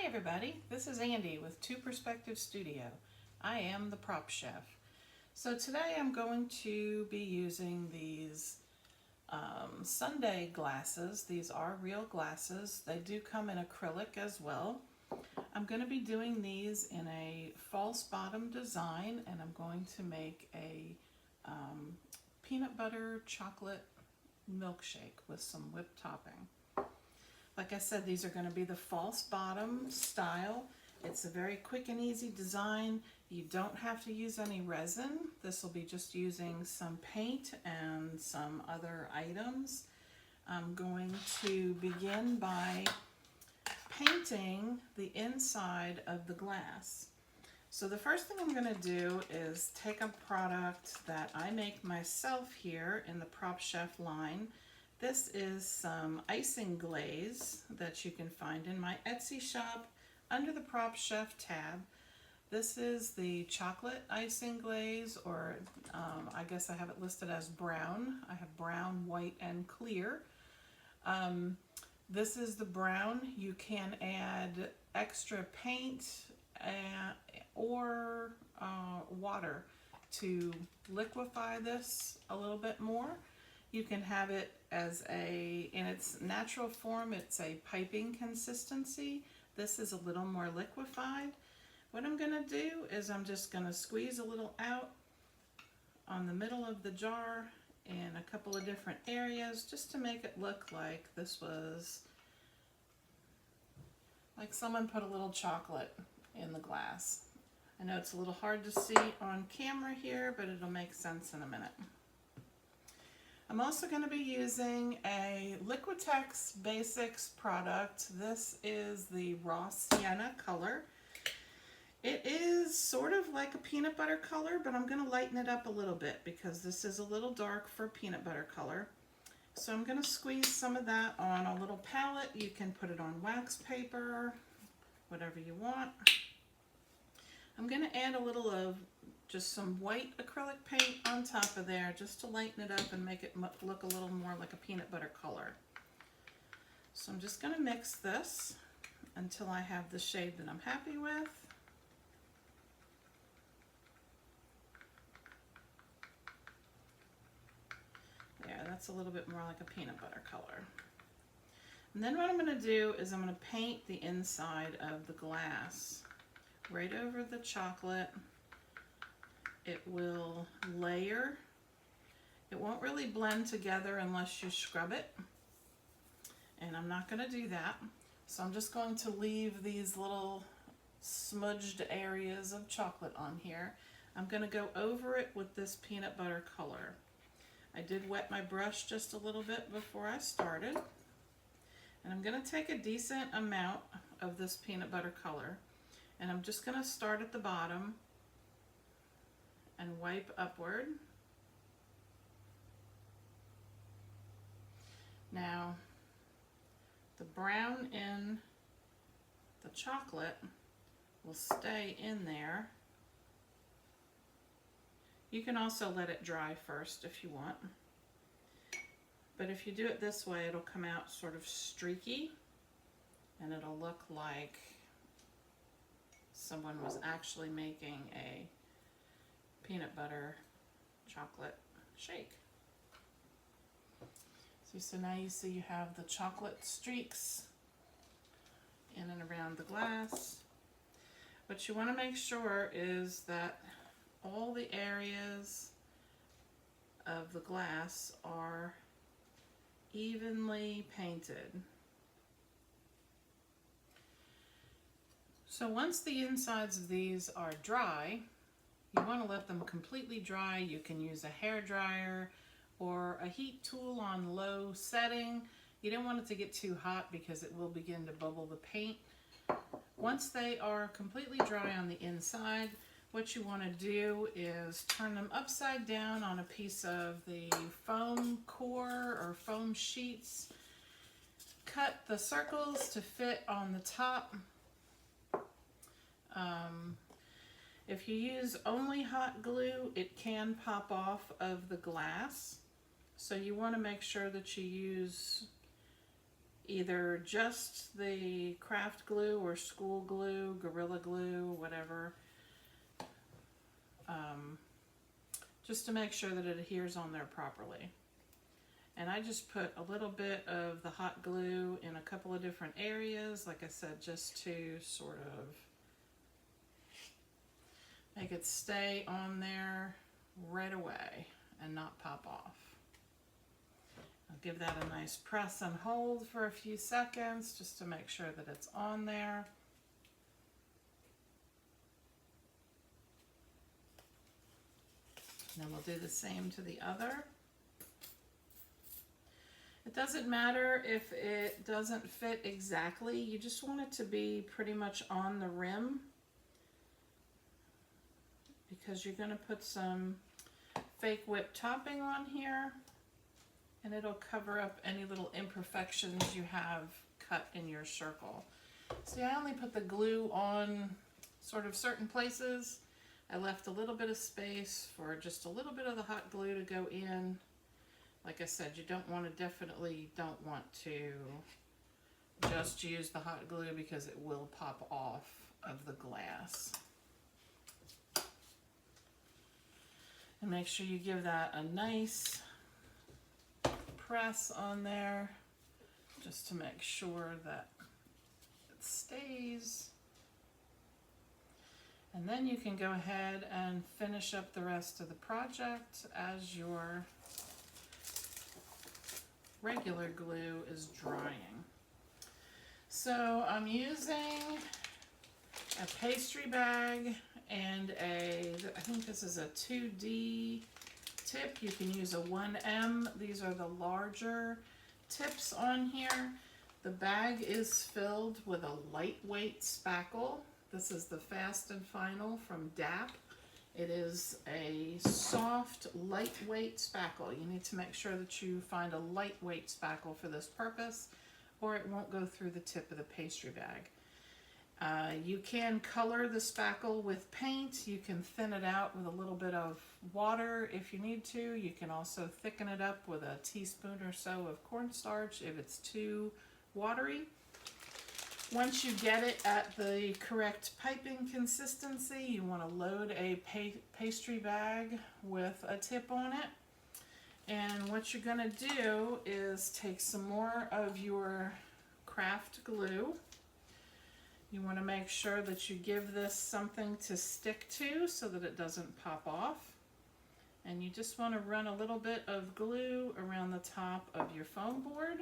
everybody, this is Andy with Two Perspective Studio. I am the PropChef. So today I'm going to be using these sundae glasses. These are real glasses. They do come in acrylic as well. I'm going to be doing these in a false bottom design, and I'm going to make a peanut butter chocolate milkshake with some whipped topping. Like I said, these are going to be the false bottom style. It's a very quick and easy design. You don't have to use any resin. This will be just using some paint and some other items. I'm going to begin by painting the inside of the glass. So the first thing I'm going to do is take a product that I make myself here in the PropChef line. This is some icing glaze that you can find in my Etsy shop under the PropChef tab. This is the chocolate icing glaze, or I guess I have it listed as brown. I have brown, white, and clear. This is the brown. You can add extra paint or water to liquefy this a little bit more. You can have it as in its natural form, it's a piping consistency. This is a little more liquefied. What I'm going to do is I'm just going to squeeze a little out on the middle of the jar in a couple of different areas just to make it look like this was like someone put a little chocolate in the glass. I know it's a little hard to see on camera here, but it'll make sense in a minute. I'm also going to be using a Liquitex Basics product. This is the raw sienna color. It is sort of like a peanut butter color, but I'm going to lighten it up a little bit because this is a little dark for peanut butter color. So I'm going to squeeze some of that on a little palette. You can put it on wax paper, whatever you want. I'm going to add a little of just some white acrylic paint on top of there just to lighten it up and make it look a little more like a peanut butter color. So I'm just going to mix this until I have the shade that I'm happy with. There, that's a little bit more like a peanut butter color. And then what I'm going to do is I'm going to paint the inside of the glass right over the chocolate. It will layer. It won't really blend together unless you scrub it. And I'm not going to do that. So I'm just going to leave these little smudged areas of chocolate on here. I'm going to go over it with this peanut butter color. I did wet my brush just a little bit before I started. And I'm going to take a decent amount of this peanut butter color. And I'm just going to start at the bottom and wipe upward. Now, the brown in the chocolate will stay in there. You can also let it dry first if you want. But if you do it this way, it'll come out sort of streaky, and it'll look like someone was actually making a peanut butter chocolate shake. So now you see you have the chocolate streaks in and around the glass. What you want to make sure is that all the areas of the glass are evenly painted. So once the insides of these are dry, you want to let them completely dry. You can use a hair dryer or a heat tool on low setting. You don't want it to get too hot because it will begin to bubble the paint. Once they are completely dry on the inside, what you want to do is turn them upside down on a piece of the foam core or foam sheets. Cut the circles to fit on the top. If you use only hot glue, it can pop off of the glass. So you want to make sure that you use either just the craft glue or school glue, Gorilla Glue, whatever, just to make sure that it adheres on there properly. And I just put a little bit of the hot glue in a couple of different areas, like I said, just to sort of make it stay on there right away and not pop off. I'll give that a nice press and hold for a few seconds just to make sure that it's on there. And then we'll do the same to the other. It doesn't matter if it doesn't fit exactly, you just want it to be pretty much on the rim, because you're going to put some fake whipped topping on here and it'll cover up any little imperfections you have cut in your circle. See, I only put the glue on sort of certain places. I left a little bit of space for just a little bit of the hot glue to go in. Like I said, you definitely don't want to just use the hot glue because it will pop off of the glass. And make sure you give that a nice press on there just to make sure that it stays. And then you can go ahead and finish up the rest of the project as your regular glue is drying. So I'm using a pastry bag and I think this is a 2D tip. You can use a 1M. These are the larger tips on here. The bag is filled with a lightweight spackle. This is the Fast and Final from DAP. It is a soft, lightweight spackle. You need to make sure that you find a lightweight spackle for this purpose, or it won't go through the tip of the pastry bag. You can color the spackle with paint. You can thin it out with a little bit of water if you need to. You can also thicken it up with a teaspoon or so of cornstarch if it's too watery. Once you get it at the correct piping consistency, you want to load a pastry bag with a tip on it. And what you're going to do is take some more of your craft glue. You want to make sure that you give this something to stick to so that it doesn't pop off. And you just want to run a little bit of glue around the top of your foam board.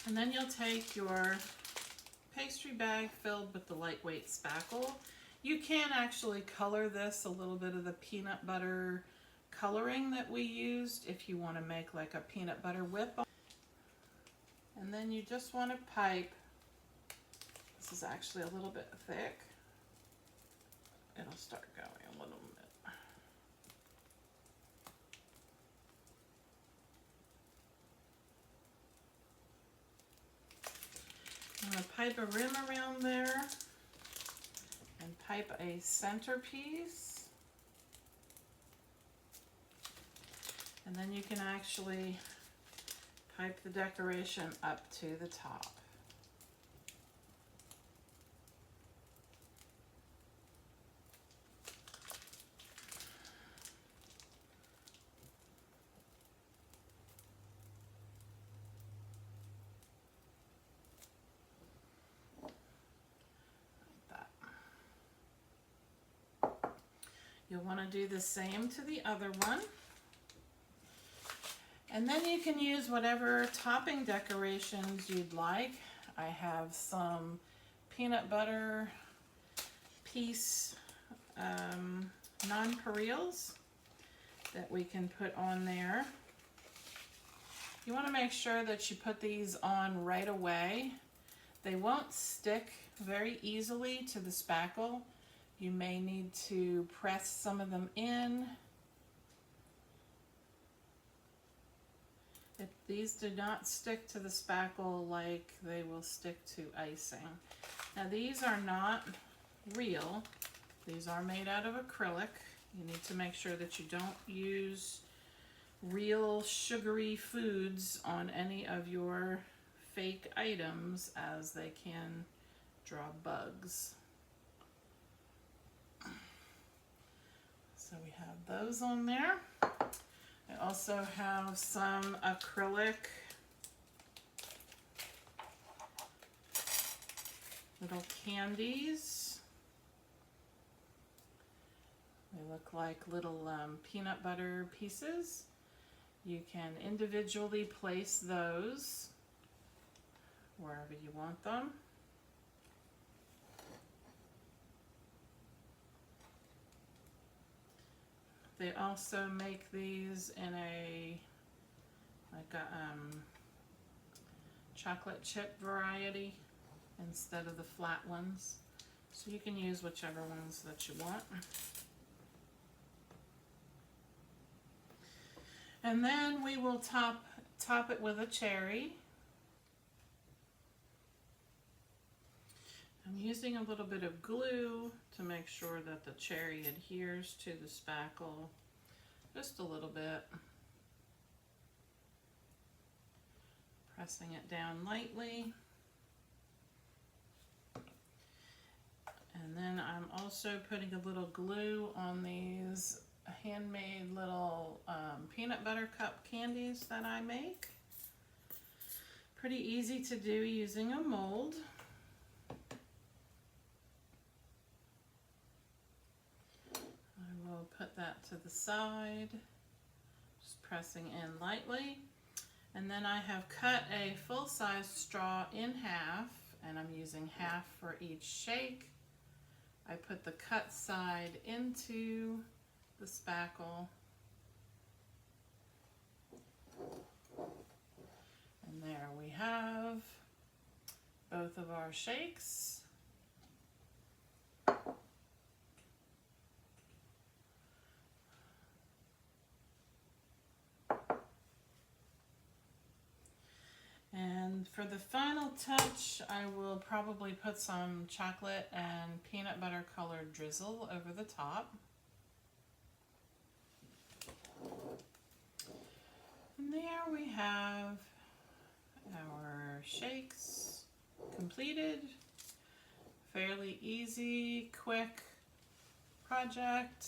And then you'll take your pastry bag filled with the lightweight spackle. You can actually color this a little bit of the peanut butter coloring that we used if you want to make like a peanut butter whip. And then you just want to pipe. This is actually a little bit thick. It'll start going a little bit. I'm going to pipe a rim around there and pipe a centerpiece. And then you can actually pipe the decoration up to the top. You'll want to do the same to the other one. And then you can use whatever topping decorations you'd like. I have some peanut butter piece nonpareils that we can put on there. You want to make sure that you put these on right away. They won't stick very easily to the spackle. You may need to press some of them in. These do not stick to the spackle like they will stick to icing. Now these are not real. These are made out of acrylic. You need to make sure that you don't use real sugary foods on any of your fake items, as they can draw bugs. So we have those on there. I also have some acrylic little candies. They look like little peanut butter pieces. You can individually place those wherever you want them. They also make these in a chocolate chip variety instead of the flat ones. So you can use whichever ones that you want. And then we will top it with a cherry. I'm using a little bit of glue to make sure that the cherry adheres to the spackle, just a little bit. Pressing it down lightly. And then I'm also putting a little glue on these handmade little peanut butter cup candies that I make. Pretty easy to do using a mold. I will put that to the side, just pressing in lightly. And then I have cut a full-size straw in half, and I'm using half for each shake. I put the cut side into the spackle. And there we have both of our shakes. And for the final touch, I will probably put some chocolate and peanut butter colored drizzle over the top. And there we have our shakes completed. Fairly easy, quick project.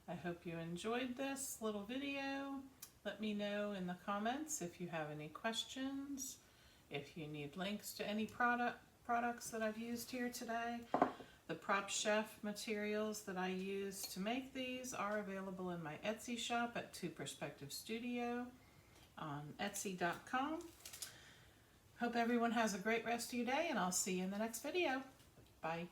I hope you enjoyed this little video. Let me know in the comments if you have any questions, if you need links to any products that I've used here today. The PropChef materials that I use to make these are available in my Etsy shop at 2 Perspective Studio on Etsy.com. Hope everyone has a great rest of your day, and I'll see you in the next video. Bye.